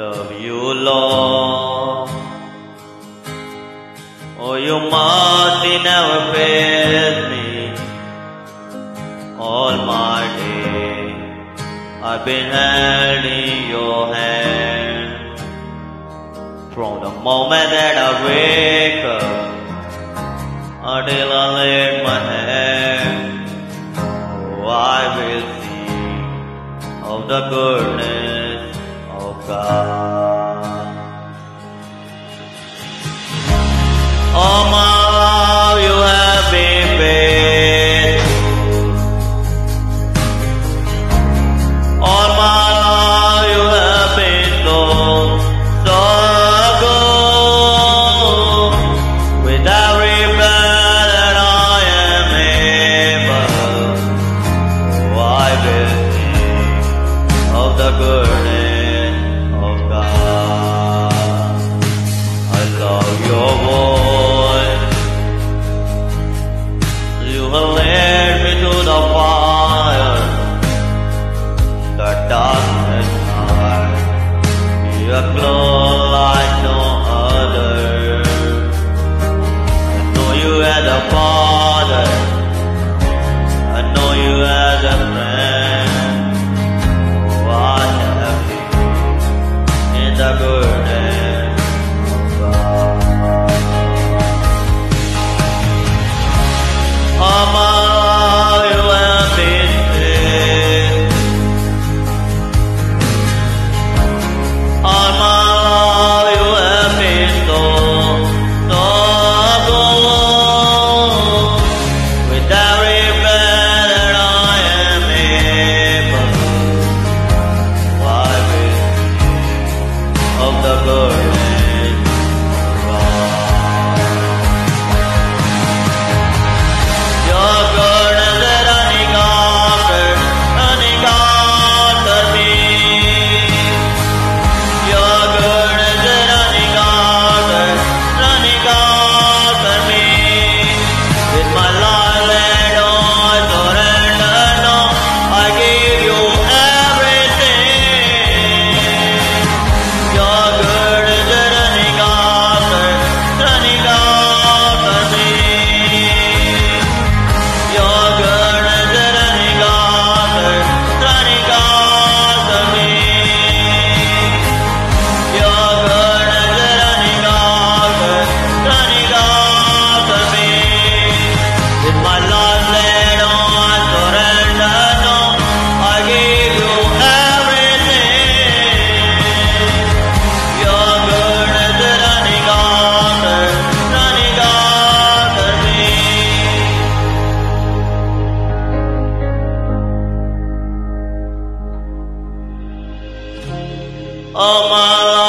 love you, Lord. Oh, your mercy never fails me. All my day I've been held in your hand. From the moment that I wake up until I lay my head, oh, I will sing of the goodness of God. All my life you have been faithful. All my life you have been so good. With every breath that I am able, oh, I will sing of the goodness of God. I love your voice. You have led me to the fire, the darkness night. You are close like no other. I know you as a father. I know you as a friend. Oh, I have been in the goodness of God. All my life you have been faithful. All my life you have been so good. With every breath that I am able, I will sing of the goodness of God. Your goodness is running after me. Your goodness is running after me. With my life laid on, I surrender now. I give you everything. Your goodness is running after me. Your goodness is running after me. Your goodness is running after me. With my life laid on, I surrender now. I give you everything. Your goodness is running after me. All my life